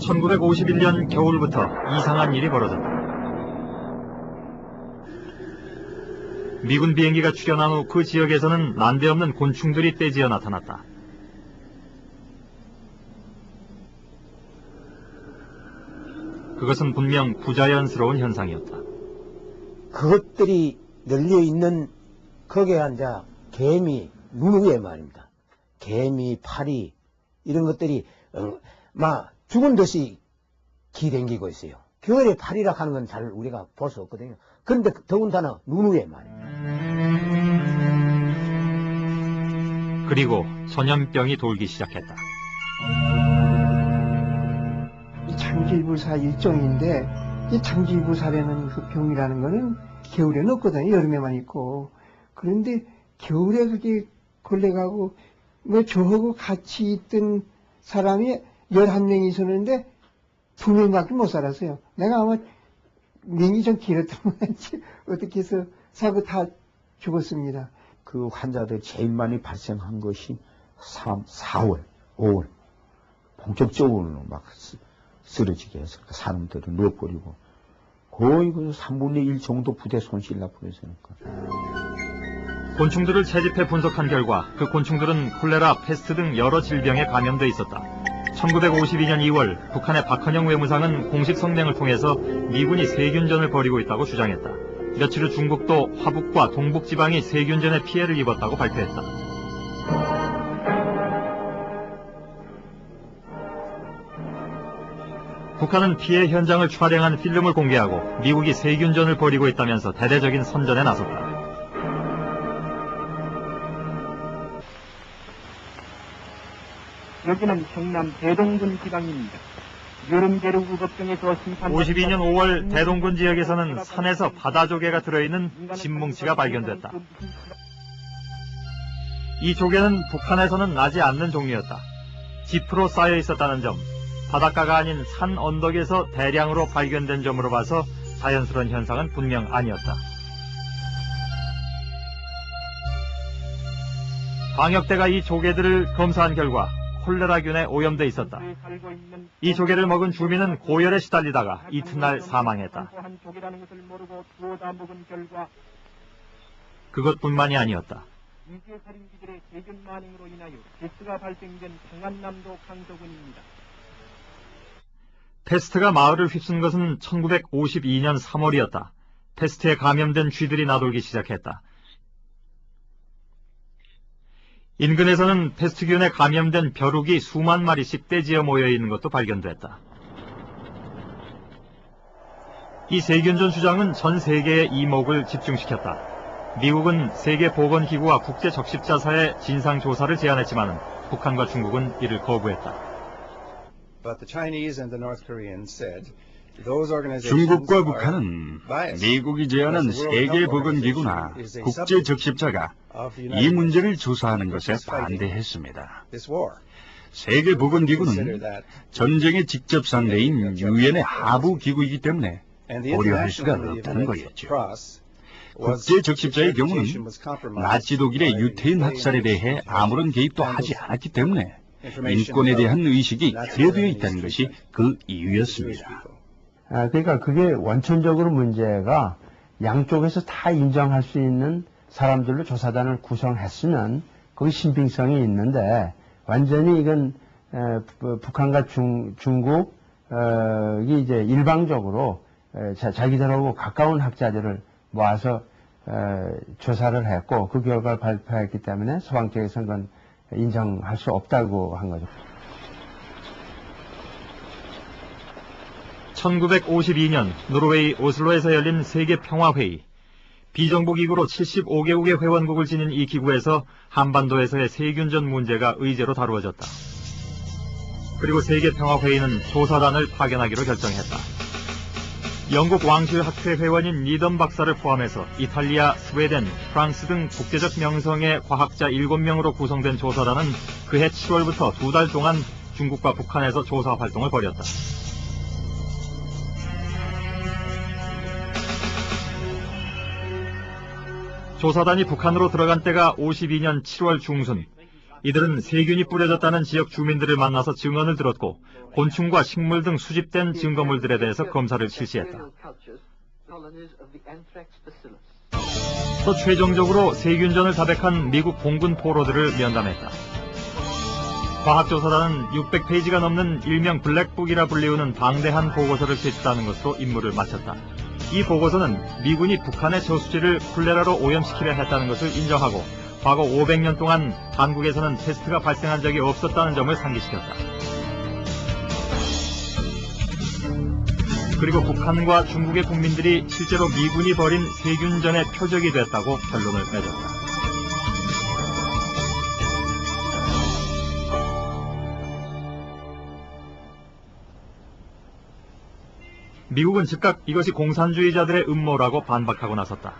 1951년 겨울부터 이상한 일이 벌어졌다. 미군 비행기가 출현한 후 그 지역에서는 난데없는 곤충들이 떼지어 나타났다. 그것은 분명 부자연스러운 현상이었다. 그것들이 널려있는 거기에 앉아 개미, 눈 위에 말입니다. 개미, 파리 이런 것들이 막 죽은 듯이 기댕기고 있어요. 겨울에 파리라 하는 건 잘 우리가 볼 수 없거든요. 그런데 더군다나 눈 위에 말입니다. 그리고 전염병이 돌기 시작했다. 이 장기이불사 일종인데 이 장기이불사라는 그 병이라는 거는 겨울에는 없거든요. 여름에만 있고. 그런데 겨울에 그게 걸려가고 뭐 저하고 같이 있던 사람이 11명이 있었는데 2명밖에 못 살았어요. 내가 아마 명이 좀 길었던 건지 어떻게 해서 사고 다 죽었습니다. 그 환자들 제일 많이 발생한 것이 3, 4월, 5월 본격적으로 막 쓰러지게 해서 사람들을 넣어버리고 거의 그 3분의 1 정도 부대 손실 나버렸으니까. 곤충들을 채집해 분석한 결과 그 곤충들은 콜레라, 패스트 등 여러 질병에 감염돼 있었다. 1952년 2월 북한의 박헌영 외무상은 공식 성명을 통해서 미군이 세균전을 벌이고 있다고 주장했다. 며칠 후 중국도 화북과 동북 지방이 세균전에 피해를 입었다고 발표했다. 북한은 피해 현장을 촬영한 필름을 공개하고 미국이 세균전을 벌이고 있다면서 대대적인 선전에 나섰다. 여기는 경남 대동군 지방입니다. 여름재료구 법정에서 심판... 52년 5월 대동군 지역에서는 산에서 바다조개가 들어있는 진뭉치가 발견됐다. 이 조개는 북한에서는 나지 않는 종류였다. 지프로 쌓여 있었다는 점, 바닷가가 아닌 산 언덕에서 대량으로 발견된 점으로 봐서 자연스러운 현상은 분명 아니었다. 방역대가 이 조개들을 검사한 결과 콜레라균에 오염돼 있었다. 이 조개를 먹은 주민은 고열에 시달리다가 이튿날 사망했다. 그것뿐만이 아니었다. 패스트가 마을을 휩쓴 것은 1952년 3월이었다. 패스트에 감염된 쥐들이 나돌기 시작했다. 인근에서는 패스트균에 감염된 벼룩이 수만 마리씩 떼지어 모여있는 것도 발견됐다. 이 세균전 주장은 전 세계의 이목을 집중시켰다. 미국은 세계보건기구와 국제적십자사에 진상조사를 제안했지만 북한과 중국은 이를 거부했다. 중국과 북한은 미국이 제안한 세계보건기구나 국제적십자가 이 문제를 조사하는 것에 반대했습니다. 세계보건기구는 전쟁의 직접 상대인 유엔의 하부기구이기 때문에 고려할 수가 없다는 거였죠. 국제적십자의 경우는 나치 독일의 유태인 학살에 대해 아무런 개입도 하지 않았기 때문에 인권에 대한 의식이 결여되어 있다는 것이 그 이유였습니다. 그러니까 그게 원천적으로 문제가 양쪽에서 다 인정할 수 있는 사람들로 조사단을 구성했으면 거기 신빙성이 있는데 완전히 이건 북한과 중국이 이제 일방적으로 자기들하고 가까운 학자들을 모아서 조사를 했고 그 결과를 발표했기 때문에 서방 쪽에서는 그건 인정할 수 없다고 한 거죠. 1952년 노르웨이 오슬로에서 열린 세계평화회의. 비정부기구로 75개국의 회원국을 지닌 이 기구에서 한반도에서의 세균전 문제가 의제로 다루어졌다. 그리고 세계평화회의는 조사단을 파견하기로 결정했다. 영국 왕실학회 회원인 리던 박사를 포함해서 이탈리아, 스웨덴, 프랑스 등 국제적 명성의 과학자 7명으로 구성된 조사단은 그해 7월부터 2달 동안 중국과 북한에서 조사 활동을 벌였다. 조사단이 북한으로 들어간 때가 52년 7월 중순. 이들은 세균이 뿌려졌다는 지역 주민들을 만나서 증언을 들었고 곤충과 식물 등 수집된 증거물들에 대해서 검사를 실시했다. 또 최종적으로 세균전을 자백한 미국 공군 포로들을 면담했다. 과학조사단은 600페이지가 넘는 일명 블랙북이라 불리우는 방대한 보고서를 제출하는 것으로 임무를 마쳤다. 이 보고서는 미군이 북한의 저수지를 콜레라로 오염시키려 했다는 것을 인정하고 과거 500년 동안 한국에서는 패스트가 발생한 적이 없었다는 점을 상기시켰다. 그리고 북한과 중국의 국민들이 실제로 미군이 벌인 세균전의 표적이 됐다고 결론을 맺었다. 미국은 즉각 이것이 공산주의자들의 음모라고 반박하고 나섰다.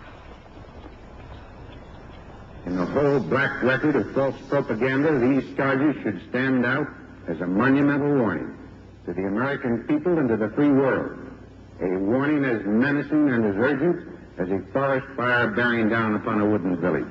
In the whole black record of false propaganda, these charges should stand out as a monumental warning to the American people and to the free world. A warning as menacing and as urgent as a forest fire bearing down upon a wooden village.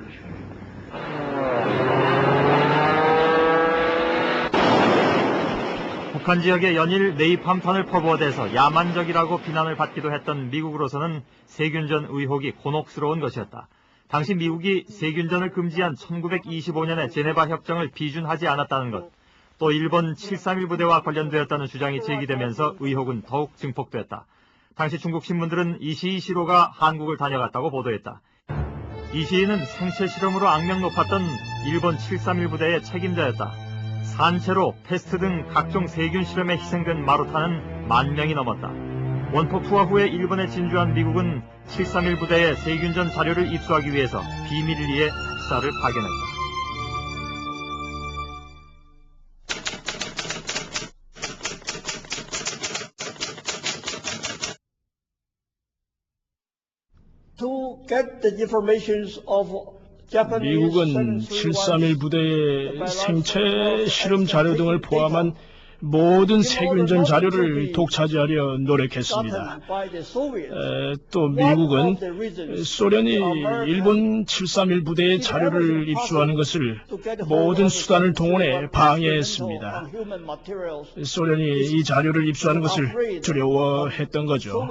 북한 지역에 연일 네이팜탄을 퍼부어대서 야만적이라고 비난을 받기도 했던 미국으로서는 세균전 의혹이 곤혹스러운 것이었다. 당시 미국이 세균전을 금지한 1925년의 제네바 협정을 비준하지 않았다는 것, 또 일본 731 부대와 관련되었다는 주장이 제기되면서 의혹은 더욱 증폭됐다. 당시 중국 신문들은 이시이 시로가 한국을 다녀갔다고 보도했다. 이시이는 생체 실험으로 악명 높았던 일본 731 부대의 책임자였다. 산채로 패스트 등 각종 세균 실험에 희생된 마루타는 10,000명이 넘었다. 원폭 투하 후에 일본에 진주한 미국은 731 부대의 세균전 자료를 입수하기 위해서 비밀리에 특사를 파견했다. 미국은 731 부대의 생체 실험 자료 등을 포함한 모든 세균전 자료를 독차지하려 노력했습니다. 또 미국은 소련이 일본 731 부대의 자료를 입수하는 것을 모든 수단을 동원해 방해했습니다. 소련이 이 자료를 입수하는 것을 두려워했던 거죠.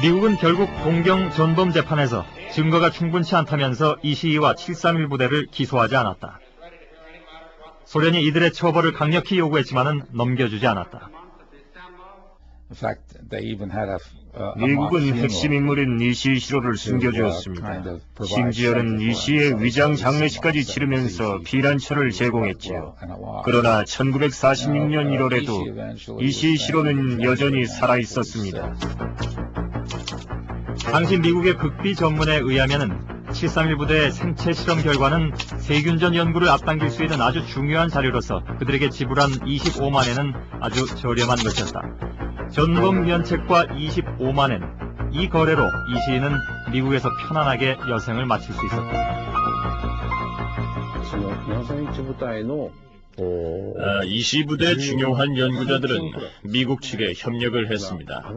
미국은 결국 동경 전범 재판에서 증거가 충분치 않다면서 이시이와 731 부대를 기소하지 않았다. 소련이 이들의 처벌을 강력히 요구했지만은 넘겨주지 않았다. 미국은 핵심 인물인 이시이 시로를 숨겨주었습니다. 심지어는 이시이의 위장 장례식까지 치르면서 피난처를 제공했지요. 그러나 1946년 1월에도 이시이 시로는 여전히 살아있었습니다. 당시 미국의 극비 전문에 의하면은 731 부대의 생체 실험 결과는 세균전 연구를 앞당길 수 있는 아주 중요한 자료로서 그들에게 지불한 25만엔은 아주 저렴한 것이었다. 전범 면책과 25만엔, 이 거래로 이시이는 미국에서 편안하게 여생을 마칠 수 있었다. 이시이 부대 중요한 연구자들은 미국 측에 협력을 했습니다.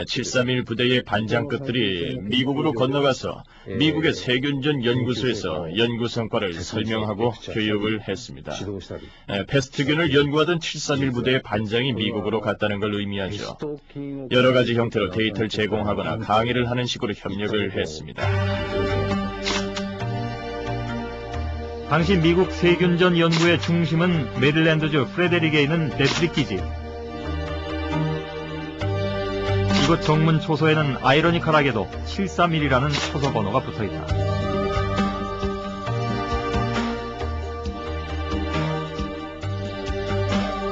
731 부대의 반장급들이 미국으로 건너가서 미국의 세균전 연구소에서 연구 성과를 설명하고 교육을 했습니다. 패스트균을 연구하던 731 부대의 반장이 미국으로 갔다는 걸 의미하죠. 여러 가지 형태로 데이터를 제공하거나 강의를 하는 식으로 협력을 했습니다. 당시 미국 세균전 연구의 중심은 메릴랜드주 프레데릭에 있는 데프리키지. 이곳 정문 초소에는 아이러니컬하게도 731이라는 초소 번호가 붙어있다.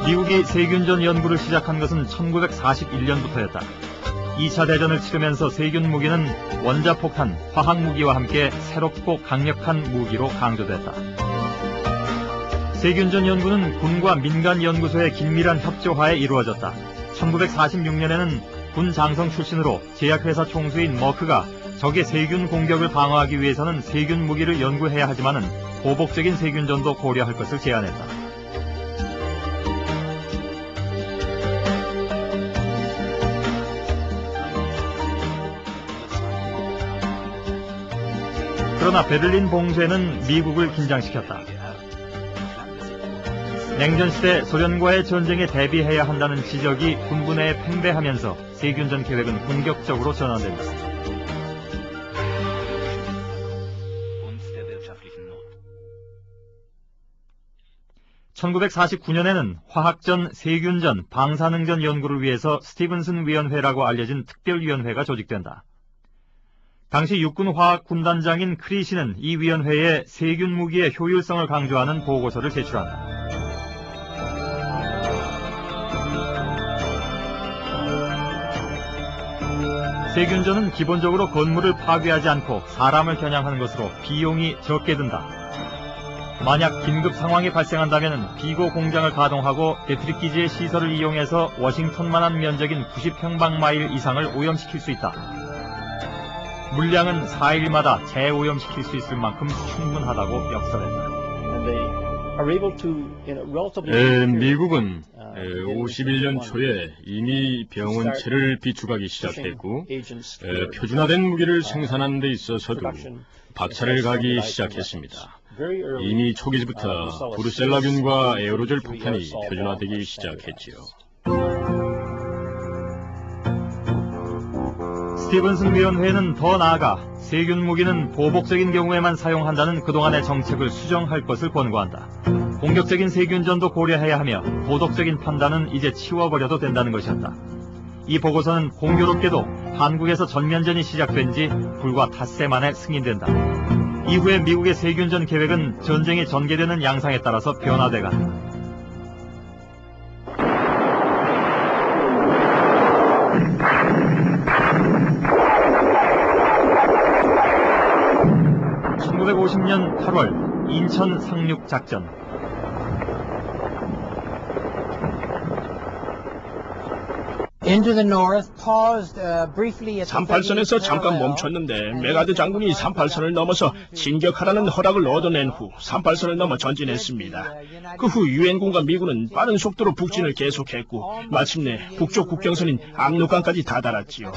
미국이 세균전 연구를 시작한 것은 1941년부터였다. 2차 대전을 치르면서 세균 무기는 원자폭탄, 화학무기와 함께 새롭고 강력한 무기로 강조됐다. 세균전 연구는 군과 민간 연구소의 긴밀한 협조하에 이루어졌다. 1946년에는 군 장성 출신으로 제약회사 총수인 머크가 적의 세균 공격을 방어하기 위해서는 세균 무기를 연구해야 하지만은 보복적인 세균전도 고려할 것을 제안했다. 그러나 베를린 봉쇄는 미국을 긴장시켰다. 냉전시대 소련과의 전쟁에 대비해야 한다는 지적이 군부 내에 팽배하면서 세균전 계획은 본격적으로 전환된다. (1949년에는) 화학전, 세균전, 방사능전 연구를 위해서 스티븐슨 위원회라고 알려진 특별위원회가 조직된다. 당시 육군화학군단장인 크리시는 이 위원회에 세균 무기의 효율성을 강조하는 보고서를 제출한다. 세균전은 기본적으로 건물을 파괴하지 않고 사람을 겨냥하는 것으로 비용이 적게 든다. 만약 긴급 상황이 발생한다면 비고 공장을 가동하고 데트릭기지의 시설을 이용해서 워싱턴만한 면적인 90평방마일 이상을 오염시킬 수 있다. 물량은 4일마다 재오염시킬 수 있을 만큼 충분하다고 역설했다. 미국은 51년 초에 이미 병원체를 비축하기 시작했고 표준화된 무기를 생산하는 데 있어서도 박차를 가기 시작했습니다. 이미 초기부터 브루셀라균과 에어로졸 폭탄이 표준화되기 시작했지요. 스티븐슨 위원회는 더 나아가 세균 무기는 보복적인 경우에만 사용한다는 그동안의 정책을 수정할 것을 권고한다. 공격적인 세균전도 고려해야 하며 도덕적인 판단은 이제 치워버려도 된다는 것이었다. 이 보고서는 공교롭게도 한국에서 전면전이 시작된 지 불과 닷새 만에 승인된다. 이후에 미국의 세균전 계획은 전쟁이 전개되는 양상에 따라서 변화돼 간다. (1950년 8월) 인천 상륙 작전. (38선에서) 잠깐 멈췄는데 메가드 장군이 (38선을) 넘어서 진격하라는 허락을 얻어낸 후 (38선을) 넘어 전진했습니다. 그 후 유엔군과 미군은 빠른 속도로 북진을 계속했고 마침내 북쪽 국경선인 압록강까지 다다랐지요.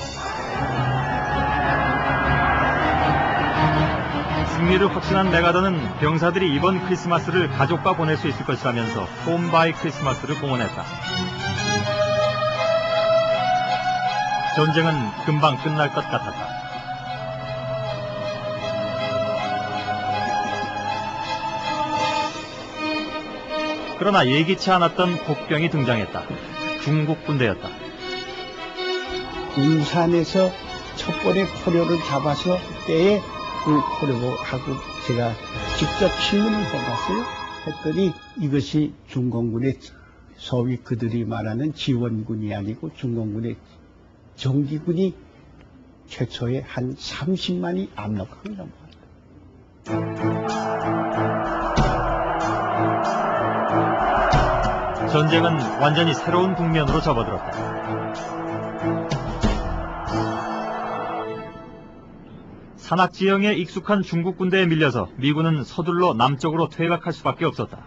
승리를 확신한 메가더는 병사들이 이번 크리스마스를 가족과 보낼 수 있을 것이라면서 홈 바이 크리스마스를 공언했다. 전쟁은 금방 끝날 것 같았다. 그러나 예기치 않았던 폭병이 등장했다. 중국 군대였다. 군산에서 첫 번에 포로를 잡아서 때에 그 포로하고 제가 직접 질문을 해봤어요. 했더니 이것이 중공군의 소위 그들이 말하는 지원군이 아니고 중공군의 정기군이 최초에 한 30만이 압록강을 넘어갔다. 전쟁은 완전히 새로운 국면으로 접어들었다. 산악 지형에 익숙한 중국 군대에 밀려서 미군은 서둘러 남쪽으로 퇴각할 수밖에 없었다.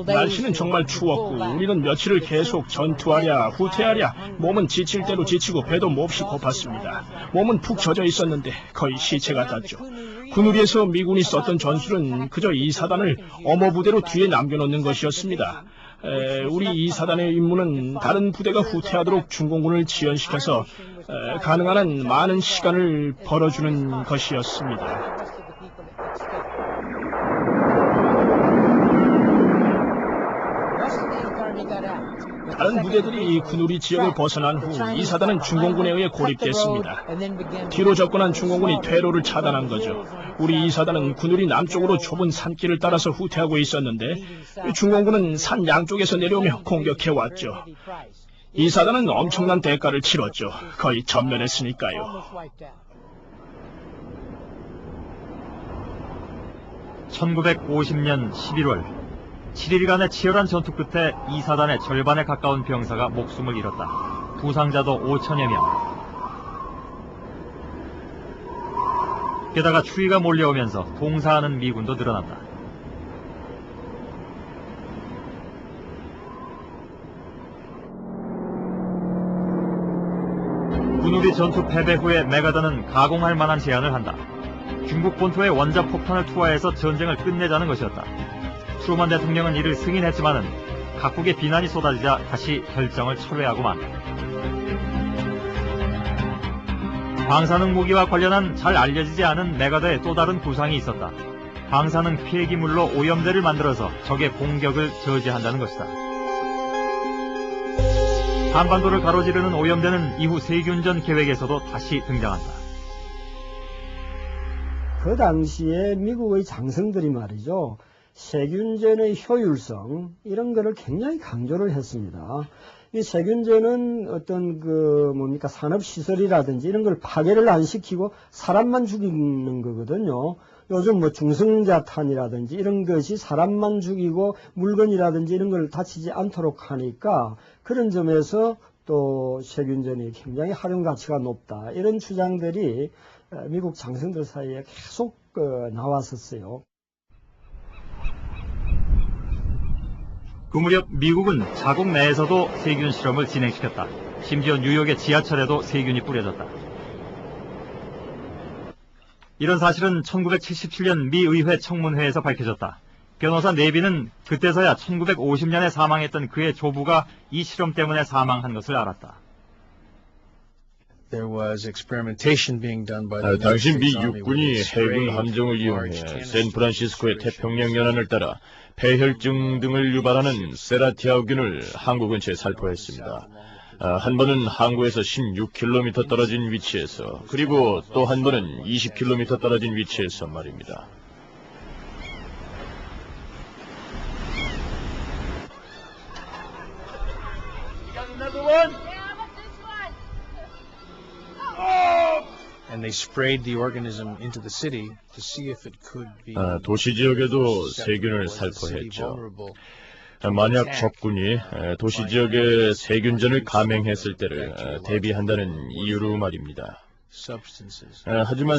날씨는 정말 추웠고 우리는 며칠을 계속 전투하랴 후퇴하랴 몸은 지칠 대로 지치고 배도 몹시 고팠습니다. 몸은 푹 젖어 있었는데 거의 시체 같았죠. 군우리에서 미군이 썼던 전술은 그저 2사단을 엄호부대로 뒤에 남겨놓는 것이었습니다. 우리 2사단의 임무는 다른 부대가 후퇴하도록 중공군을 지연시켜서 가능한 한 많은 시간을 벌어주는 것이었습니다. 다른 부대들이 군우리 지역을 벗어난 후 2사단은 중공군에 의해 고립됐습니다. 뒤로 접근한 중공군이 퇴로를 차단한 거죠. 우리 2사단은 군우리 남쪽으로 좁은 산길을 따라서 후퇴하고 있었는데 중공군은 산 양쪽에서 내려오며 공격해왔죠. 2사단은 엄청난 대가를 치렀죠. 거의 전멸했으니까요. 1950년 11월 7일간의 치열한 전투 끝에 2사단의 절반에 가까운 병사가 목숨을 잃었다. 부상자도 5천여 명. 게다가 추위가 몰려오면서 봉사하는 미군도 늘어난다. 군우리 전투 패배 후에 메가더는 가공할 만한 제안을 한다. 중국 본토에 원자폭탄을 투하해서 전쟁을 끝내자는 것이었다. 트루먼 대통령은 이를 승인했지만은 각국의 비난이 쏟아지자 다시 결정을 철회하고 만다. 방사능 무기와 관련한 잘 알려지지 않은 메가더의 또 다른 구상이 있었다. 방사능 피해기물로 오염대를 만들어서 적의 공격을 저지한다는 것이다. 한반도를 가로지르는 오염대는 이후 세균전 계획에서도 다시 등장한다. 그 당시에 미국의 장성들이 말이죠. 세균전의 효율성 이런 거를 굉장히 강조를 했습니다. 이 세균전은 어떤 산업시설이라든지 이런 걸 파괴를 안 시키고 사람만 죽이는 거거든요. 요즘 중성자탄이라든지 이런 것이 사람만 죽이고 물건이라든지 이런 걸 다치지 않도록 하니까 그런 점에서 또 세균전이 굉장히 활용 가치가 높다. 이런 주장들이 미국 장성들 사이에 계속 나왔었어요. 그 무렵 미국은 자국 내에서도 세균 실험을 진행시켰다. 심지어 뉴욕의 지하철에도 세균이 뿌려졌다. 이런 사실은 1977년 미 의회 청문회에서 밝혀졌다. 변호사 네비는 그때서야 1950년에 사망했던 그의 조부가 이 실험 때문에 사망한 것을 알았다. 당시 미 육군이 해군 함정을 이용해 샌프란시스코의 태평양 연안을 따라 폐혈증 등을 유발하는 세라티아균을 항구 근처에 살포했습니다. 한 번은 항구에서 16km 떨어진 위치에서, 그리고 또 한 번은 20km 떨어진 위치에서 말입니다. 도시 지역에도 세균을 살포했죠. 만약 적군이 도시 지역에 세균전을 감행했을 때를 대비한다는 이유로 말입니다. 하지만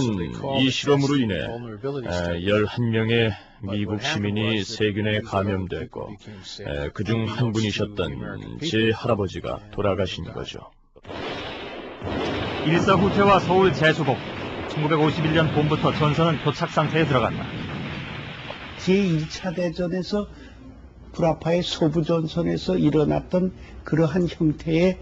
이 실험으로 인해 11명의 미국 시민이 세균에 감염됐고 그중 한 분이셨던 제 할아버지가 돌아가신 거죠. 일사후퇴와 서울 재수복. 1951년 봄부터 전선은 교착 상태에 들어갔다. 제1차 대전에서 불아파의 소부전선에서 일어났던 그러한 형태의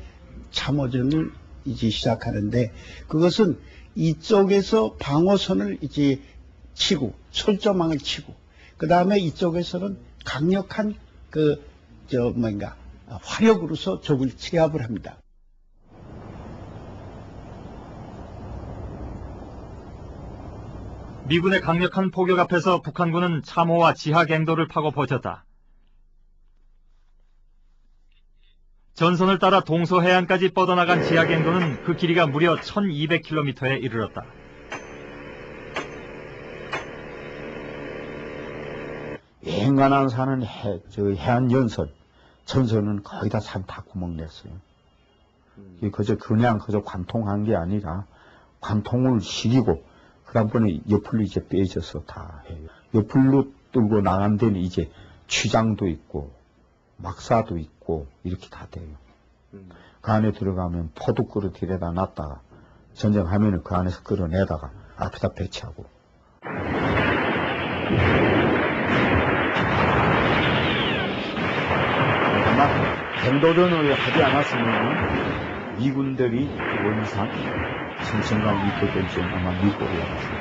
참호전을 이제 시작하는데, 그것은 이쪽에서 방어선을 이제 치고 철조망을 치고, 그 다음에 이쪽에서는 강력한 화력으로서 적을 제압을 합니다. 미군의 강력한 포격 앞에서 북한군은 참호와 지하갱도를 파고 버텼다. 전선을 따라 동서해안까지 뻗어나간 지하갱도는 그 길이가 무려 1200km에 이르렀다. 앵간한 사는 해안 전선은 거의 다 산 다 구멍 냈어요. 그냥 관통한 게 아니라 관통을 시리고 그다음번에 옆으로 이제 빼져서 다 해요. 옆으로 뚫고 나간 데는 이제 취장도 있고 막사도 있고 이렇게 다 돼요. 그 안에 들어가면 포도그릇 데려다 놨다가 전쟁하면은 그 안에서 끌어내다가 앞에다 배치하고. 아마 갱도전을 하지 않았으면 미군들이 원산 승천강 입도전쟁 아마 미국으로 나갔어요.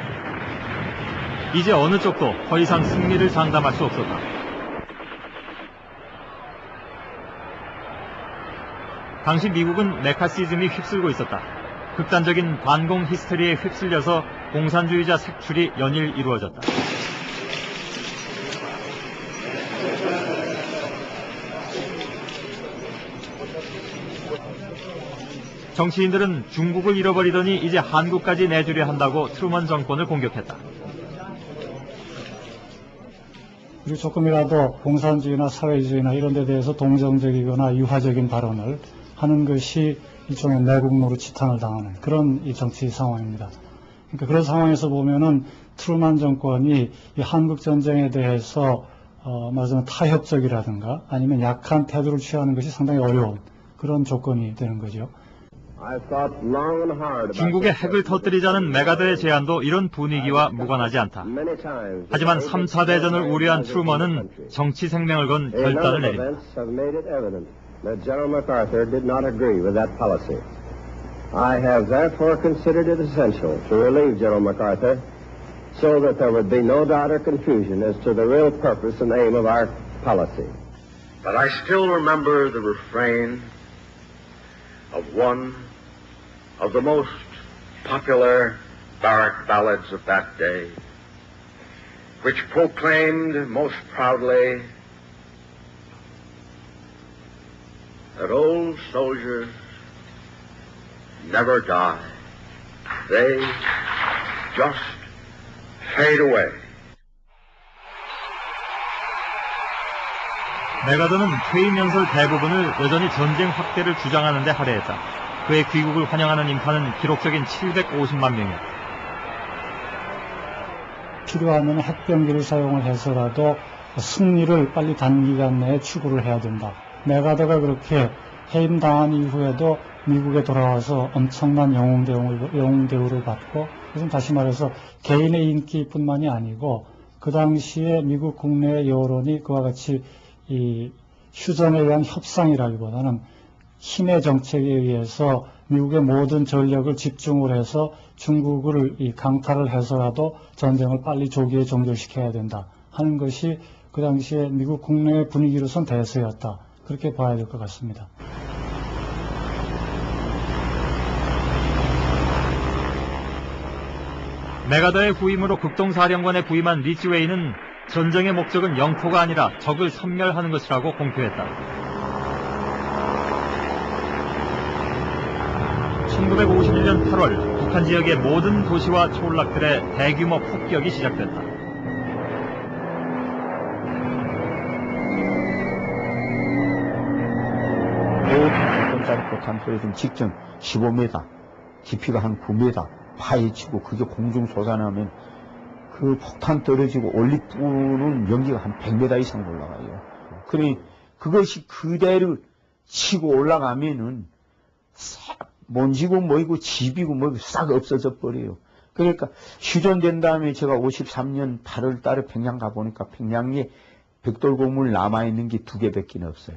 이제 어느 쪽도 더 이상 승리를 장담할 수 없었다. 당시 미국은 메카시즘이 휩쓸고 있었다. 극단적인 반공 히스테리에 휩쓸려서 공산주의자 색출이 연일 이루어졌다. 정치인들은 중국을 잃어버리더니 이제 한국까지 내주려 한다고 트루먼 정권을 공격했다. 그리고 조금이라도 공산주의나 사회주의나 이런 데 대해서 동정적이거나 유화적인 발언을 하는 것이 일종의 내국노로 치탄을 당하는 그런 이 정치 상황입니다. 그러니까 그런 상황에서 보면은 트루만 정권이 이 한국 전쟁에 대해서 말하자면 타협적이라든가 아니면 약한 태도를 취하는 것이 상당히 어려운 그런 조건이 되는 거죠. 중국의 핵을 터뜨리자는 메가더의 제안도 이런 분위기와 무관하지 않다. 하지만 3차 대전을 우려한 트루먼은 정치 생명을 건 결단을 내린다. General MacArthur did not agree with that policy. I have therefore considered it essential to relieve General MacArthur so that there would be no doubt or confusion as to the real purpose and aim of our policy. But I still remember the refrain of one of the most popular barrack ballads of that day, which proclaimed most proudly that old soldiers never die. They just fade away. 메가더는 퇴임 연설 대부분을 여전히 전쟁 확대를 주장하는 데 할애했다. 그의 귀국을 환영하는 인파는 기록적인 750만 명이었다. 필요하면 핵병기를 사용을 해서라도 승리를 빨리 단기간 내에 추구를 해야 된다. 메가더가 그렇게 해임당한 이후에도 미국에 돌아와서 엄청난 영웅 대우를 받고, 그래서 다시 말해서 개인의 인기뿐만이 아니고 그 당시에 미국 국내의 여론이 그와 같이 이 휴전에 의한 협상이라기보다는 힘의 정책에 의해서 미국의 모든 전력을 집중을 해서 중국을 강탈을 해서라도 전쟁을 빨리 조기에 종결시켜야 된다 하는 것이 그 당시에 미국 국내의 분위기로선 대세였다. 그렇게 봐야 될 것 같습니다. 메가더의 후임으로 극동사령관에 부임한 리치웨이는 전쟁의 목적은 영토가 아니라 적을 섬멸하는 것이라고 공표했다. 1951년 8월 북한 지역의 모든 도시와 촌락들의 대규모 폭격이 시작됐다. 모든 원짜리 포탄 소리는 직전 15m, 깊이가 한 9m 파헤치고 그게 공중 솟아나면 그 폭탄 떨어지고 올리부는 연기가 한 100m 이상 올라가요. 그래 그것이 그대로 치고 올라가면은 싹 먼지고 뭐이고 집이고 뭐이고 싹 없어져 버려요. 그러니까 휴전된 다음에 제가 53년 8월 달에 평양 가보니까 평양에 벽돌 건물 남아있는 게 2개밖에 없어요.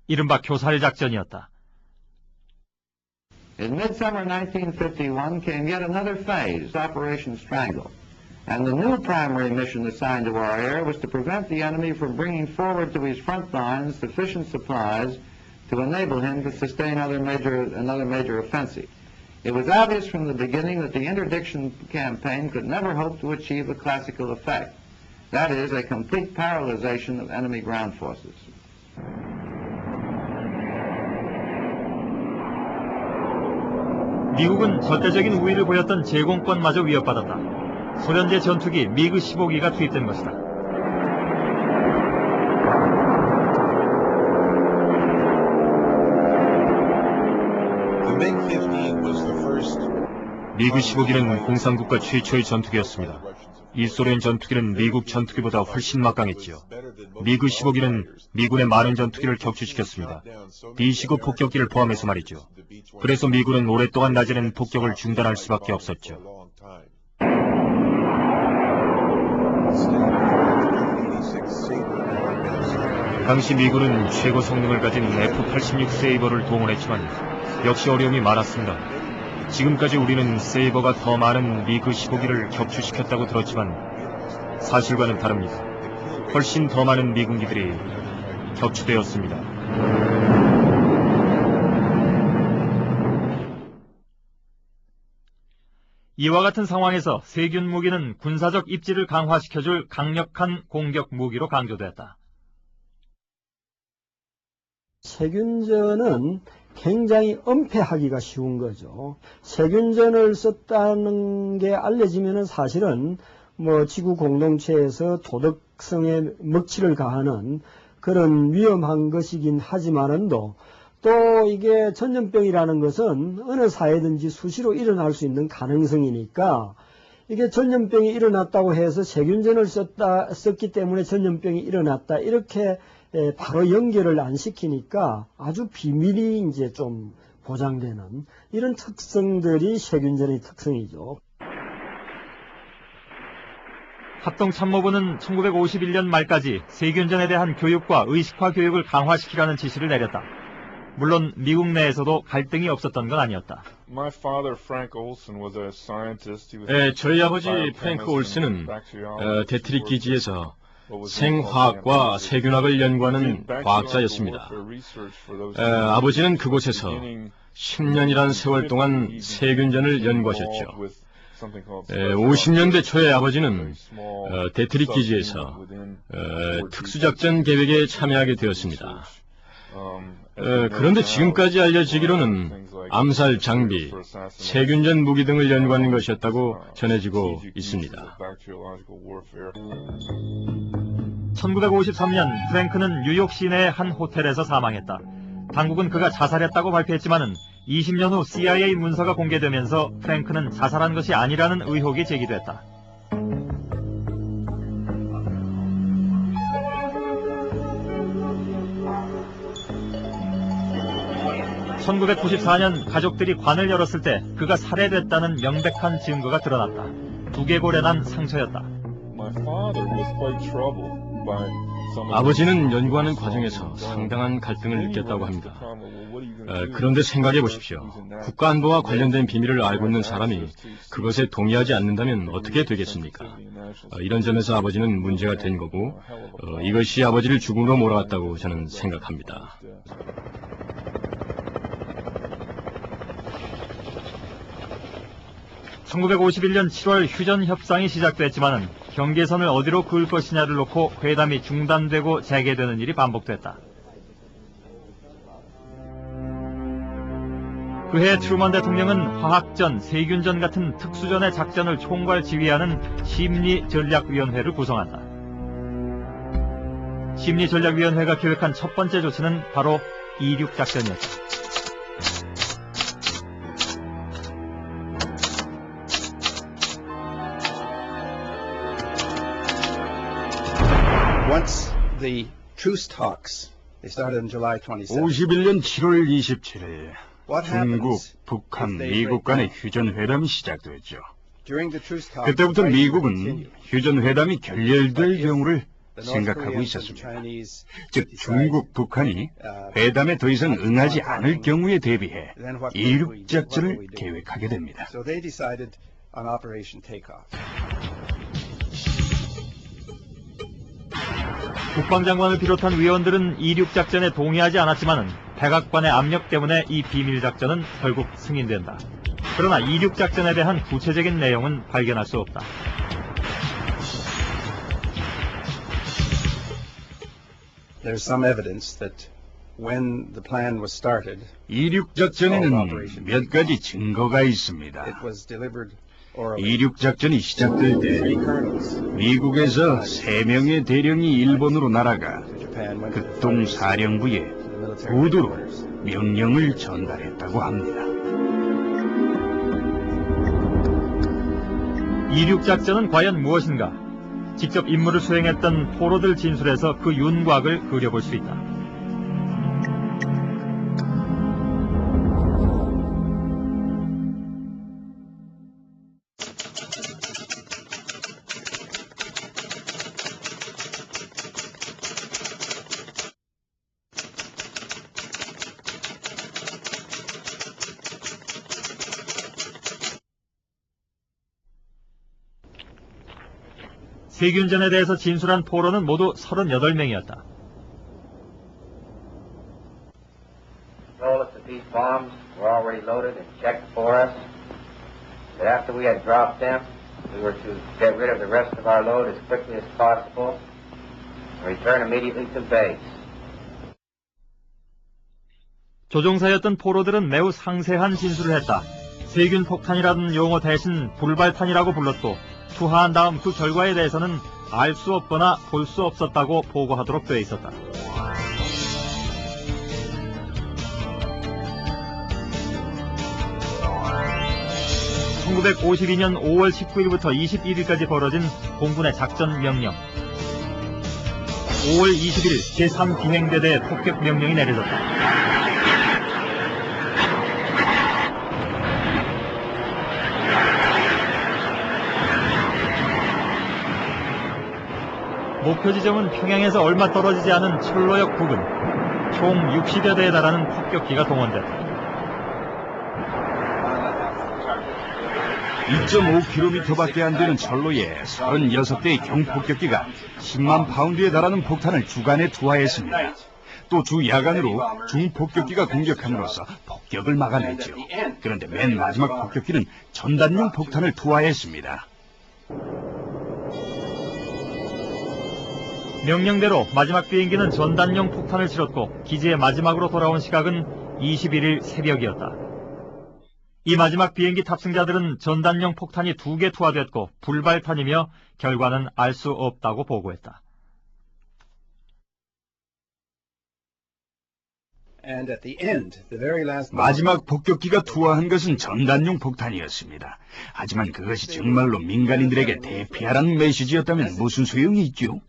이른바 교살 작전이었다. In midsummer 1951 came yet another phase, Operation Strangle. And the new primary mission assigned to our air was to prevent the enemy from bringing forward to his front lines sufficient supplies to enable him to sustain another major offensive. It was obvious from the beginning that the interdiction campaign could never hope to achieve a classical effect. That is, a complete paralyzation of enemy ground forces. 미국은 절대적인 우위를 보였던 제공권마저 위협받았다. 소련제 전투기 미그 15기가 투입된 것이다. 미그 15기는 공산국가 최초의 전투기였습니다. 이 소련 전투기는 미국 전투기보다 훨씬 막강했지요. 미그 15기는 미군의 많은 전투기를 격추시켰습니다. B-19 폭격기를 포함해서 말이죠. 그래서 미군은 오랫동안 낮에는 폭격을 중단할 수밖에 없었죠. 당시 미군은 최고 성능을 가진 F-86 세이버를 동원했지만 역시 어려움이 많았습니다. 지금까지 우리는 세이버가 더 많은 미그 15기를 격추시켰다고 들었지만 사실과는 다릅니다. 훨씬 더 많은 미군기들이 격추되었습니다. 이와 같은 상황에서 세균 무기는 군사적 입지를 강화시켜줄 강력한 공격 무기로 강조됐다. 세균전은 굉장히 은폐하기가 쉬운 거죠. 세균전을 썼다는 게 알려지면은 사실은 뭐 지구 공동체에서 도덕성에 먹칠을 가하는 그런 위험한 것이긴 하지만은도 또 이게 전염병이라는 것은 어느 사회든지 수시로 일어날 수 있는 가능성이니까 이게 전염병이 일어났다고 해서 세균전을 썼기 때문에 전염병이 일어났다 이렇게 바로 연결을 안 시키니까 아주 비밀이 이제 좀 보장되는 이런 특성들이 세균전의 특성이죠. 합동참모부는 1951년 말까지 세균전에 대한 교육과 의식화 교육을 강화시키라는 지시를 내렸다. 물론 미국 내에서도 갈등이 없었던 건 아니었다. 저희 아버지 프랭크 올슨은 데트릭 기지에서 생화학과 세균학을 연구하는 과학자였습니다. 아버지는 그곳에서 10년이란 세월 동안 세균전을 연구하셨죠. 50년대 초에 아버지는 데트릭 기지에서 특수작전 계획에 참여하게 되었습니다. 그런데 지금까지 알려지기로는 암살 장비, 세균전 무기 등을 연구하는 것이었다고 전해지고 있습니다. 1953년 프랭크는 뉴욕 시내의 한 호텔에서 사망했다. 당국은 그가 자살했다고 발표했지만은 20년 후 CIA 문서가 공개되면서 프랭크는 자살한 것이 아니라는 의혹이 제기됐다. (1994년) 가족들이 관을 열었을 때 그가 살해됐다는 명백한 증거가 드러났다. 두개골에 난 상처였다. 아버지는 연구하는 과정에서 상당한 갈등을 느꼈다고 합니다. 그런데 생각해 보십시오. 국가안보와 관련된 비밀을 알고 있는 사람이 그것에 동의하지 않는다면 어떻게 되겠습니까? 이런 점에서 아버지는 문제가 된 거고 이것이 아버지를 죽음으로 몰아갔다고 저는 생각합니다. (1951년 7월) 휴전 협상이 시작됐지만은 경계선을 어디로 그을 것이냐를 놓고 회담이 중단되고 재개되는 일이 반복됐다. 그해 트루먼 대통령은 화학전, 세균전 같은 특수전의 작전을 총괄 지휘하는 심리전략위원회를 구성한다. 심리전략위원회가 계획한 첫 번째 조치는 바로 이륙작전이었다. The truce talks, they started on July 27th. 51년 7월 27일 중국, 북한, 미국 간의 휴전회담이 시작됐죠. 그때부터 미국은 휴전회담이 결렬될 경우를 생각하고 있었습니다. 즉 중국, 북한이 회담에 더 이상 응하지 않을 경우에 대비해 이륙작전을 계획하게 됩니다. So they decided on Operation Takeoff. 국방장관을 비롯한 위원들은 이륙작전에 동의하지 않았지만은 백악관의 압력 때문에 이 비밀작전은 결국 승인된다. 그러나 이륙작전에 대한 구체적인 내용은 발견할 수 없다. There's some evidence that when the plan was started, 이륙작전에는 몇 가지 증거가 있습니다. it was delivered 이륙작전이 시작될 때 미국에서 3명의 대령이 일본으로 날아가 극동사령부에 구두로 명령을 전달했다고 합니다. 이륙작전은 과연 무엇인가? 직접 임무를 수행했던 포로들 진술에서 그 윤곽을 그려볼 수 있다. 세균전에 대해서 진술한 포로는 모두 38명이었다. Told us that these bombs were already loaded and checked for us. That after we had dropped them, we were to get rid of the rest of our load as quickly as possible and return immediately to base. 조종사였던 포로들은 매우 상세한 진술을 했다. 세균 폭탄이라는 용어 대신 불발탄이라고 불렀고 투하한 다음 그 결과에 대해서는 알 수 없거나 볼 수 없었다고 보고하도록 되어 있었다. 1952년 5월 19일부터 21일까지 벌어진 공군의 작전 명령. 5월 20일 제3비행대대 폭격 명령이 내려졌다. 목표 지점은 평양에서 얼마 떨어지지 않은 철로역 부근. 총 60여 대에 달하는 폭격기가 동원됐다. 2.5km밖에 안 되는 철로에 36대의 경폭격기가 10만 파운드에 달하는 폭탄을 주간에 투하했습니다. 또 주 야간으로 중폭격기가 공격함으로써 폭격을 막아냈죠. 그런데 맨 마지막 폭격기는 전단용 폭탄을 투하했습니다. 명령대로 마지막 비행기는 전단용 폭탄을 실었고 기지에 마지막으로 돌아온 시각은 21일 새벽이었다. 이 마지막 비행기 탑승자들은 전단용 폭탄이 2개 투하됐고 불발탄이며 결과는 알 수 없다고 보고했다. 마지막 폭격기가 투하한 것은 전단용 폭탄이었습니다. 하지만 그것이 정말로 민간인들에게 대피하라는 메시지였다면 무슨 소용이 있죠?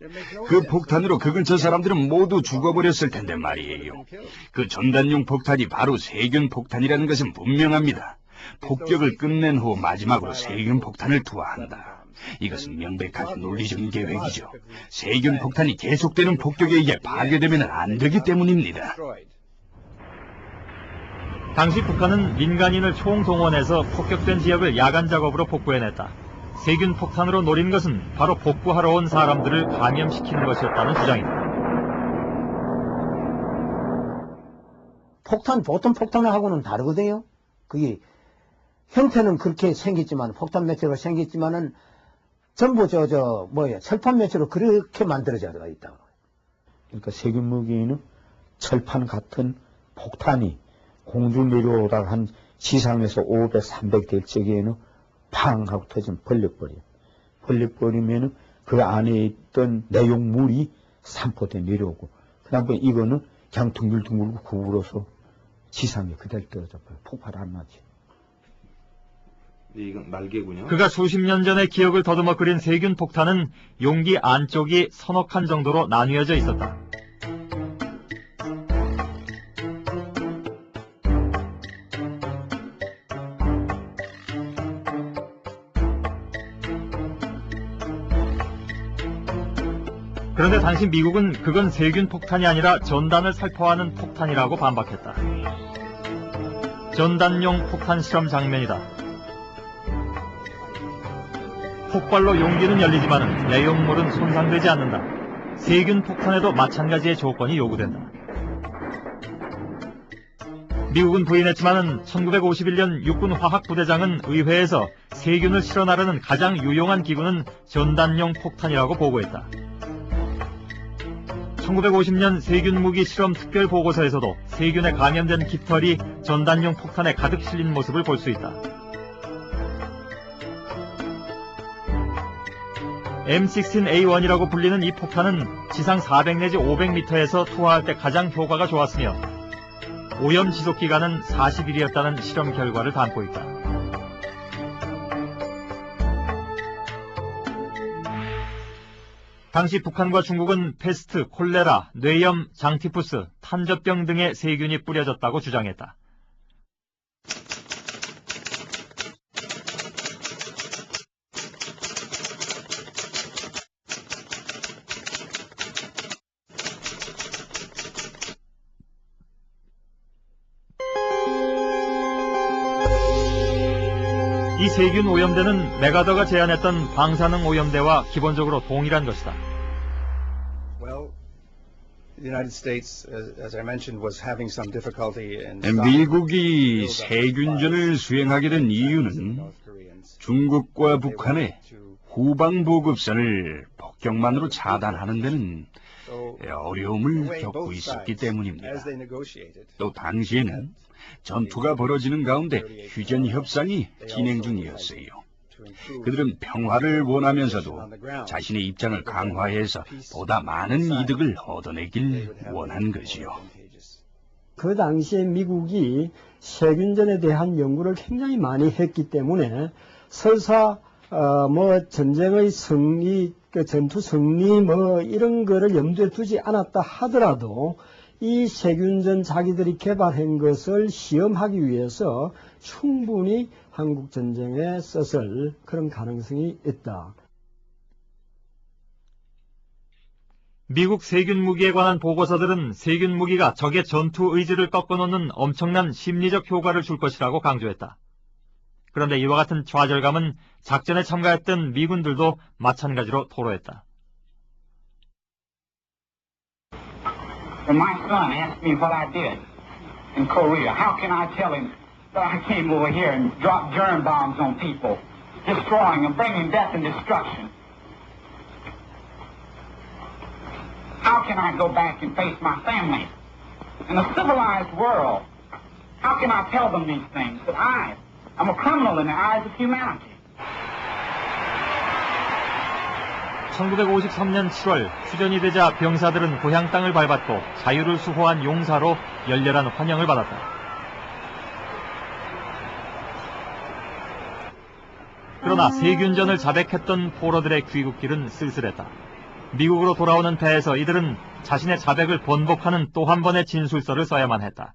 그 폭탄으로 그 근처 사람들은 모두 죽어버렸을 텐데 말이에요. 그 전단용 폭탄이 바로 세균 폭탄이라는 것은 분명합니다. 폭격을 끝낸 후 마지막으로 세균 폭탄을 투하한다. 이것은 명백한 논리적인 계획이죠. 세균 폭탄이 계속되는 폭격에 의해 파괴되면 안 되기 때문입니다. 당시 북한은 민간인을 총동원해서 폭격된 지역을 야간 작업으로 복구해냈다. 세균 폭탄으로 노린 것은 바로 복구하러 온 사람들을 감염시키는 것이었다는 주장이다. 폭탄, 보통 폭탄하고는 다르거든요. 그게 형태는 그렇게 생겼지만, 폭탄 매체로 생겼지만은 전부 철판 매체로 그렇게 만들어져 있다. 그러니까 세균 무기에는 철판 같은 폭탄이 공중 내려오다가 한 지상에서 500, 300 될 적에는 팡 하고 터지면 벌려버려요. 벌려버리면은 그 안에 있던 내용물이 산포돼 내려오고, 그 다음에 이거는 그냥 둥글둥글 구부러서 지상에 그대로 떨어져 버려요. 폭발 안 나지. 이건 날개군요. 그가 수십 년 전의 기억을 더듬어 그린 세균 폭탄은 용기 안쪽이 서너 칸 정도로 나뉘어져 있었다. 그런데 당시 미국은 그건 세균 폭탄이 아니라 전단을 살포하는 폭탄이라고 반박했다. 전단용 폭탄 실험 장면이다. 폭발로 용기는 열리지만 내용물은 손상되지 않는다. 세균 폭탄에도 마찬가지의 조건이 요구된다. 미국은 부인했지만 1951년 육군 화학부대장은 의회에서 세균을 실어 나르는 가장 유용한 기구는 전단용 폭탄이라고 보고했다. 1950년 세균무기 실험 특별 보고서에서도 세균에 감염된 깃털이 전단용 폭탄에 가득 실린 모습을 볼 수 있다. M16A1이라고 불리는 이 폭탄은 지상 400 내지 500m에서 투하할 때 가장 효과가 좋았으며 오염 지속 기간은 40일이었다는 실험 결과를 담고 있다. 당시 북한과 중국은 패스트, 콜레라, 뇌염, 장티푸스, 탄저병 등의 세균이 뿌려졌다고 주장했다. 이 세균 오염대는 메가더가 제안했던 방사능 오염대와 기본적으로 동일한 것이다. 미국이 세균전을 수행하게 된 이유는 중국과 북한의 후방보급선을 폭격만으로 차단하는 데는 어려움을 겪고 있었기 때문입니다. 또 당시에는 전투가 벌어지는 가운데 휴전 협상이 진행 중이었어요. 그들은 평화를 원하면서도 자신의 입장을 강화해서 보다 많은 이득을 얻어내길 원한 것이요. 그 당시에 미국이 세균전에 대한 연구를 굉장히 많이 했기 때문에 설사 뭐 전쟁의 승리, 그 전투 승리 뭐 이런 거를 염두에 두지 않았다 하더라도 이 세균전 자기들이 개발한 것을 시험하기 위해서 충분히 한국 전쟁에 썼을 그런 가능성이 있다. 미국 세균 무기에 관한 보고서들은 세균 무기가 적의 전투 의지를 꺾어놓는 엄청난 심리적 효과를 줄 것이라고 강조했다. 그런데 이와 같은 좌절감은 작전에 참가했던 미군들도 마찬가지로 토로했다. When my son asked me what I did in Korea, how can I tell him that I came over here and dropped germ bombs on people, destroying them, bringing death and destruction? How can I go back and face my family? In a civilized world, how can I tell them these things? That I'm a criminal in the eyes of humanity. 1953년 7월 휴전이 되자 병사들은 고향 땅을 밟았고 자유를 수호한 용사로 열렬한 환영을 받았다. 그러나 세균전을 자백했던 포로들의 귀국길은 쓸쓸했다. 미국으로 돌아오는 배에서 이들은 자신의 자백을 번복하는 또 한 번의 진술서를 써야만 했다.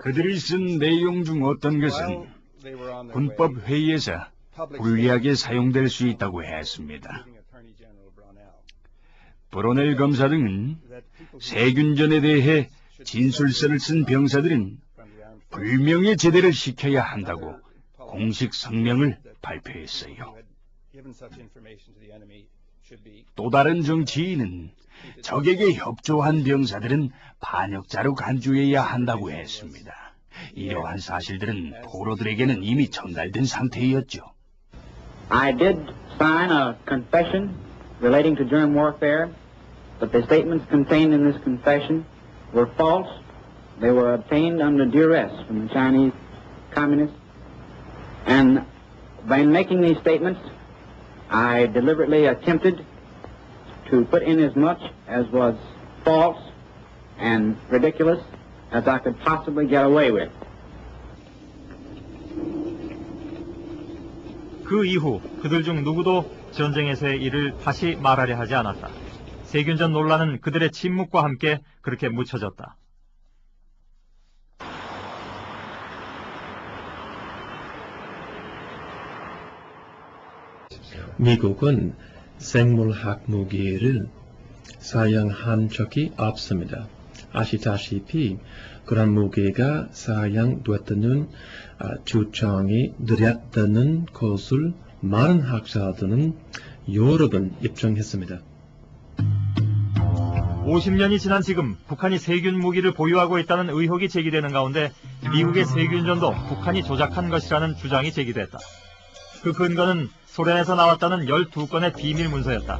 그들이 쓴 내용 중 어떤 것은 군법 회의에서 불리하게 사용될 수 있다고 했습니다. 브로넬 검사 등은 세균전에 대해 진술서를 쓴 병사들은 불명예 제대를 시켜야 한다고 공식 성명을 발표했어요. 또 다른 정치인은 적에게 협조한 병사들은 반역자로 간주해야 한다고 했습니다. 이러한 사실들은 포로들에게는 이미 전달된 상태였죠. I did sign a confession relating to germ warfare, but the statements contained in this confession were false. They were obtained under duress from the Chinese communists. And by making these statements, I deliberately attempted to put in as much as was false and ridiculous as I could possibly get away with. 그 이후 그들 중 누구도 전쟁에서의 일을 다시 말하려 하지 않았다. 세균전 논란은 그들의 침묵과 함께 그렇게 묻혀졌다. 미국은 생물학 무기를 사용한 적이 없습니다. 아시다시피 그런 무기가 사용됐다는 주장이 느렸다는 것을 많은 학자들은 여러 번 입증했습니다. 50년이 지난 지금 북한이 세균 무기를 보유하고 있다는 의혹이 제기되는 가운데 미국의 세균전도 북한이 조작한 것이라는 주장이 제기됐다. 그 근거는 소련에서 나왔다는 12건의 비밀 문서였다.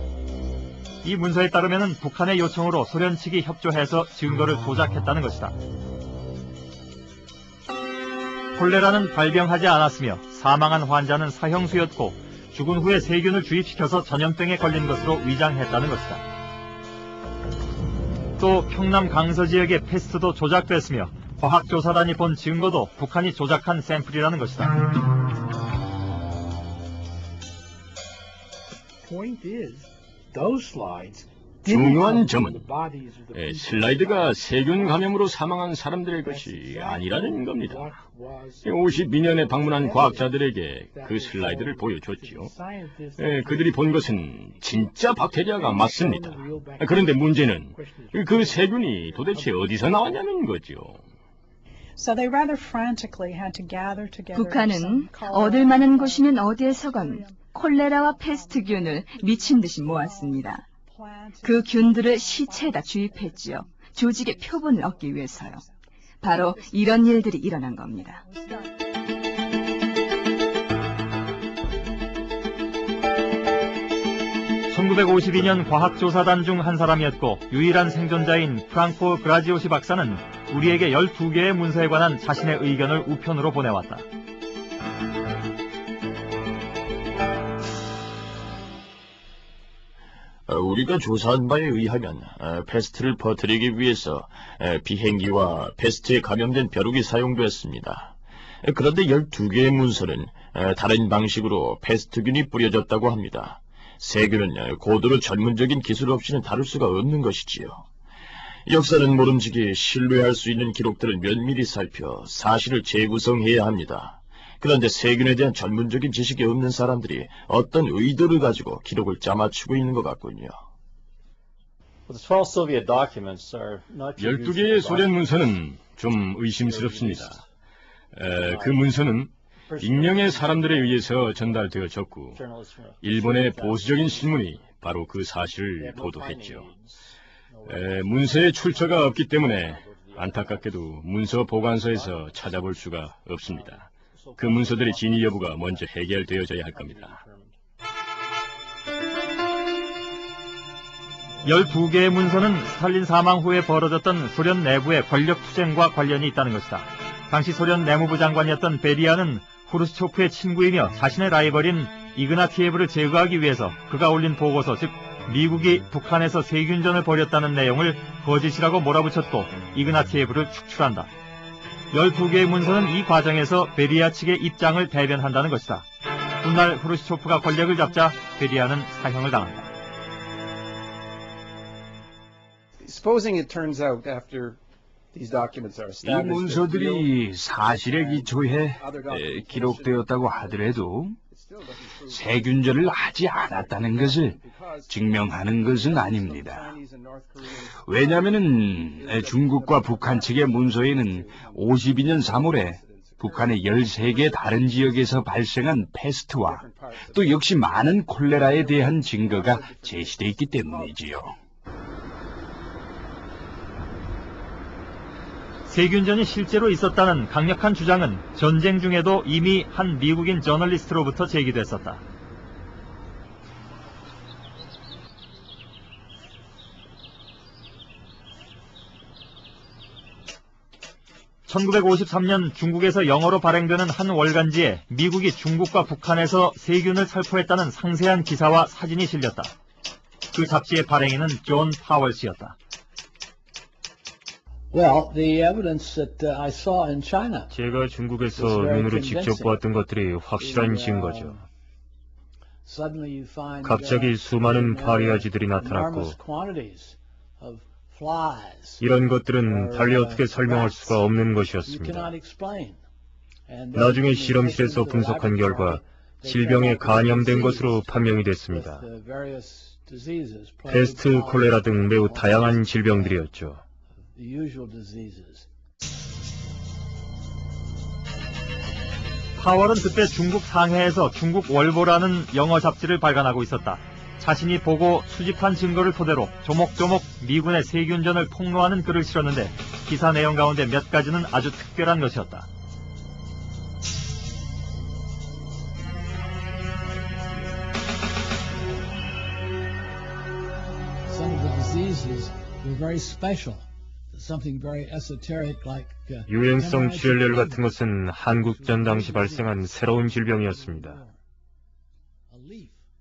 이 문서에 따르면 북한의 요청으로 소련 측이 협조해서 증거를 조작했다는 것이다. 콜레라는 발병하지 않았으며 사망한 환자는 사형수였고 죽은 후에 세균을 주입시켜서 전염병에 걸린 것으로 위장했다는 것이다. 또 평남 강서 지역의 패스트도 조작됐으며 과학조사단이 본 증거도 북한이 조작한 샘플이라는 것이다. 중요한 점은 슬라이드가 세균 감염으로 사망한 사람들의 것이 아니라는 겁니다. 52년에 방문한 과학자들에게 그 슬라이드를 보여줬지요. 그들이 본 것은 진짜 박테리아가 맞습니다. 그런데 문제는 그 세균이 도대체 어디서 나왔냐는 거죠. 북한은 얻을 만한 곳이면 어디에서건 콜레라와 패스트균을 미친 듯이 모았습니다. 그 균들을 시체에다 주입했지요. 조직의 표본을 얻기 위해서요. 바로 이런 일들이 일어난 겁니다. (1952년) 과학조사단 중 한 사람이었고 유일한 생존자인 프랑코 그라지오시 박사는 우리에게 12개의 문서에 관한 자신의 의견을 우편으로 보내왔다. 우리가 조사한 바에 의하면 패스트를 퍼뜨리기 위해서 비행기와 패스트에 감염된 벼룩이 사용되었습니다. 그런데 12개의 문서는 다른 방식으로 패스트균이 뿌려졌다고 합니다. 세균은 고도로 전문적인 기술 없이는 다룰 수가 없는 것이지요. 역사는 모름지기 신뢰할 수 있는 기록들을 면밀히 살펴 사실을 재구성해야 합니다. 그런데 세균에 대한 전문적인 지식이 없는 사람들이 어떤 의도를 가지고 기록을 짜맞추고 있는 것 같군요. 12개의 소련 문서는 좀 의심스럽습니다. 그 문서는 익명의 사람들에 의해서 전달되어졌고 일본의 보수적인 신문이 바로 그 사실을 보도했죠. 문서의 출처가 없기 때문에 안타깝게도 문서 보관소에서 찾아볼 수가 없습니다. 그 문서들의 진위 여부가 먼저 해결되어져야 할 겁니다. 12개의 문서는 스탈린 사망 후에 벌어졌던 소련 내부의 권력 투쟁과 관련이 있다는 것이다. 당시 소련 내무부 장관이었던 베리아는 후르시초프의 친구이며 자신의 라이벌인 이그나티예브를 제거하기 위해서 그가 올린 보고서, 즉 미국이 북한에서 세균전을 벌였다는 내용을 거짓이라고 몰아붙였고 이그나티예브를 축출한다. 12개의 문서는 이 과정에서 베리아 측의 입장을 대변한다는 것이다. 훗날 후르시초프가 권력을 잡자 베리아는 사형을 당한다. 이 문서들이 사실에 기초해 기록되었다고 하더라도 세균전을 하지 않았다는 것을 증명하는 것은 아닙니다. 왜냐하면 중국과 북한 측의 문서에는 52년 3월에 북한의 13개 다른 지역에서 발생한 패스트와 또 역시 많은 콜레라에 대한 증거가 제시되어 있기 때문이지요. 세균전이 실제로 있었다는 강력한 주장은 전쟁 중에도 이미 한 미국인 저널리스트로부터 제기됐었다. (1953년) 중국에서 영어로 발행되는 한 월간지에 미국이 중국과 북한에서 세균을 살포했다는 상세한 기사와 사진이 실렸다. 그 잡지의 발행인은 존 파월 씨였다. 제가 중국에서 눈으로 직접 보았던 것들이 확실한 증거죠. 갑자기 수많은 파리아쥐들이 나타났고 이런 것들은 달리 어떻게 설명할 수가 없는 것이었습니다. 나중에 실험실에서 분석한 결과 질병에 감염된 것으로 판명이 됐습니다. 패스트, 콜레라 등 매우 다양한 질병들이었죠. 파월은 그때 중국 상해에서 중국 월보라는 영어 잡지를 발간하고 있었다. 자신이 보고 수집한 증거를 토대로 조목조목 미군의 세균전을 폭로하는 글을 실었는데 기사 내용 가운데 몇 가지는 아주 특별한 것이었다. Some of the diseases were very special. 유행성 출혈 같은 것은 한국전 당시 발생한 새로운 질병이었습니다.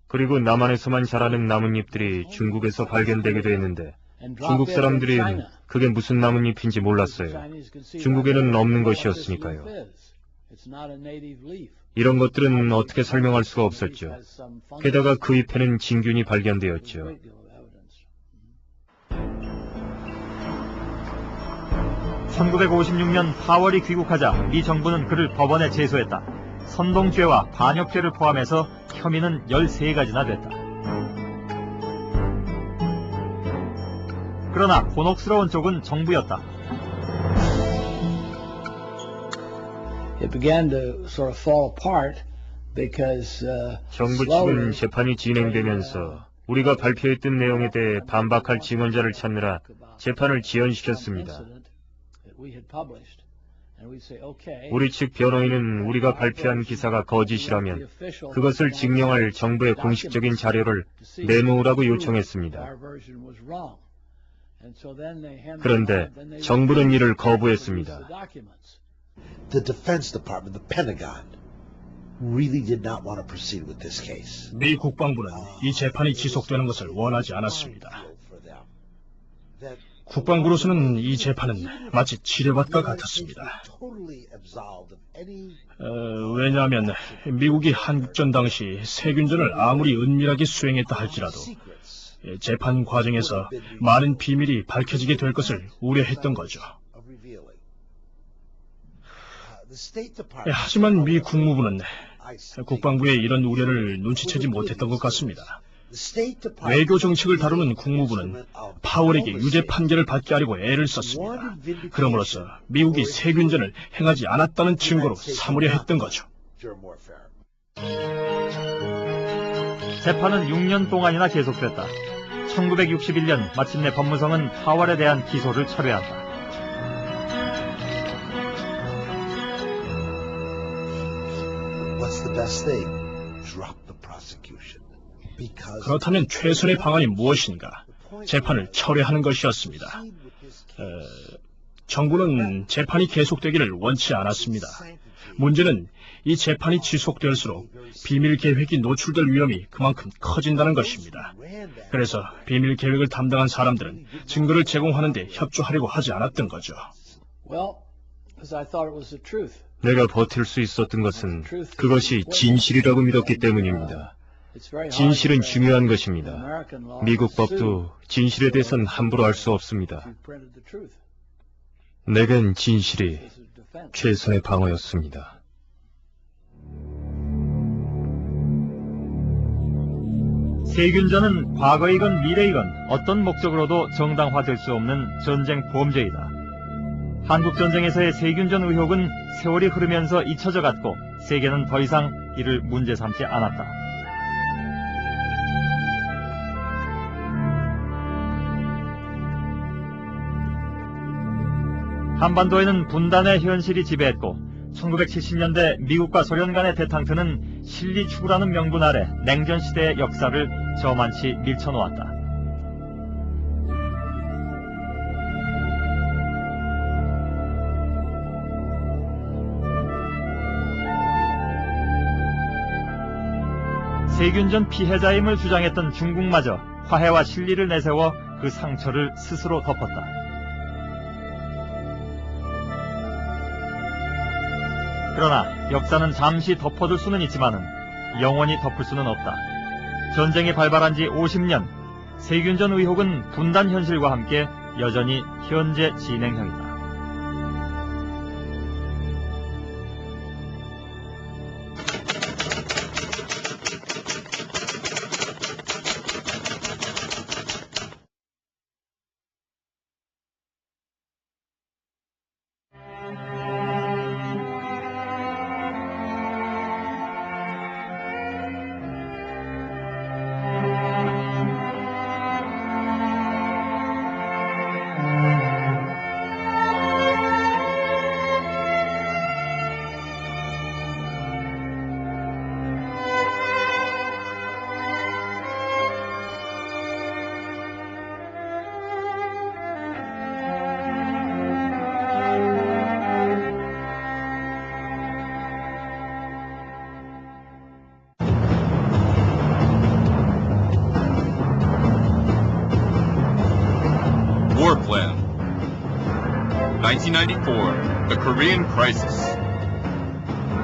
그리고 남한에서만 자라는 나뭇잎들이 중국에서 발견되기도 했는데 중국 사람들은 그게 무슨 나뭇잎인지 몰랐어요. 중국에는 없는 것이었으니까요. 이런 것들은 어떻게 설명할 수가 없었죠. 게다가 그 잎에는 진균이 발견되었죠. (1956년) 파월이 귀국하자 미 정부는 그를 법원에 제소했다. 선동죄와 반역죄를 포함해서 혐의는 13가지나 됐다. 그러나 곤혹스러운 쪽은 정부였다. 정부 측은 재판이 진행되면서 우리가 발표했던 내용에 대해 반박할 증언자를 찾느라 재판을 지연시켰습니다. 우리 측 변호인은 우리가 발표한 기사가 거짓이라면 그것을 증명할 정부의 공식적인 자료를 내놓으라고 요청했습니다. 그런데 정부는 이를 거부했습니다. The Defense Department, the Pentagon, really did not want to proceed with this case. 미 국방부는 이 재판이 지속되는 것을 원하지 않았습니다. 국방부로서는 이 재판은 마치 지뢰밭과 같았습니다. 왜냐하면 미국이 한국전 당시 세균전을 아무리 은밀하게 수행했다 할지라도 재판 과정에서 많은 비밀이 밝혀지게 될 것을 우려했던 거죠. 하지만 미 국무부는 국방부의 이런 우려를 눈치채지 못했던 것 같습니다. 외교 정책을 다루는 국무부는 파월에게 유죄 판결을 받게 하려고 애를 썼습니다. 그럼으로써 미국이 세균전을 행하지 않았다는 증거로 삼으려 했던 거죠. 재판은 6년 동안이나 계속됐다. 1961년 마침내 법무성은 파월에 대한 기소를 철회한다. What's the best thing? Drop the prosecution. 그렇다면 최선의 방안이 무엇인가? 재판을 철회하는 것이었습니다. 정부는 재판이 계속되기를 원치 않았습니다. 문제는 이 재판이 지속될수록 비밀 계획이 노출될 위험이 그만큼 커진다는 것입니다. 그래서 비밀 계획을 담당한 사람들은 증거를 제공하는 데 협조하려고 하지 않았던 거죠. 내가 버틸 수 있었던 것은 그것이 진실이라고 믿었기 때문입니다. 진실은 중요한 것입니다. 미국 법도 진실에 대해서는 함부로 할 수 없습니다. 내겐 진실이 최선의 방어였습니다. 세균전은 과거이건 미래이건 어떤 목적으로도 정당화될 수 없는 전쟁 범죄이다. 한국전쟁에서의 세균전 의혹은 세월이 흐르면서 잊혀져 갔고 세계는 더 이상 이를 문제 삼지 않았다. 한반도에는 분단의 현실이 지배했고 1970년대 미국과 소련 간의 대탕트는 실리 추구라는 명분 아래 냉전 시대의 역사를 저만치 밀쳐놓았다. 세균전 피해자임을 주장했던 중국마저 화해와 실리를 내세워 그 상처를 스스로 덮었다. 그러나 역사는 잠시 덮어둘 수는 있지만은 영원히 덮을 수는 없다. 전쟁이 발발한 지 50년, 세균전 의혹은 분단 현실과 함께 여전히 현재 진행형이다. War Plan 1994, The Korean Crisis.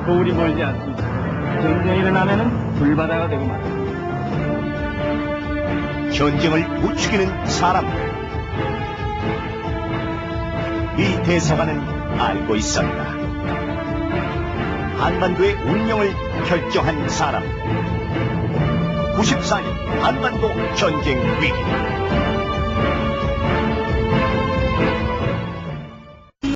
거울이 멀지 않습니다. 전쟁이 일어나면은 불바다가 되고 말입니다. 전쟁을 부추기는 사람들. 이 대사관은 알고 있었다. 한반도의 운명을 결정한 사람. 94년 한반도 전쟁 위기.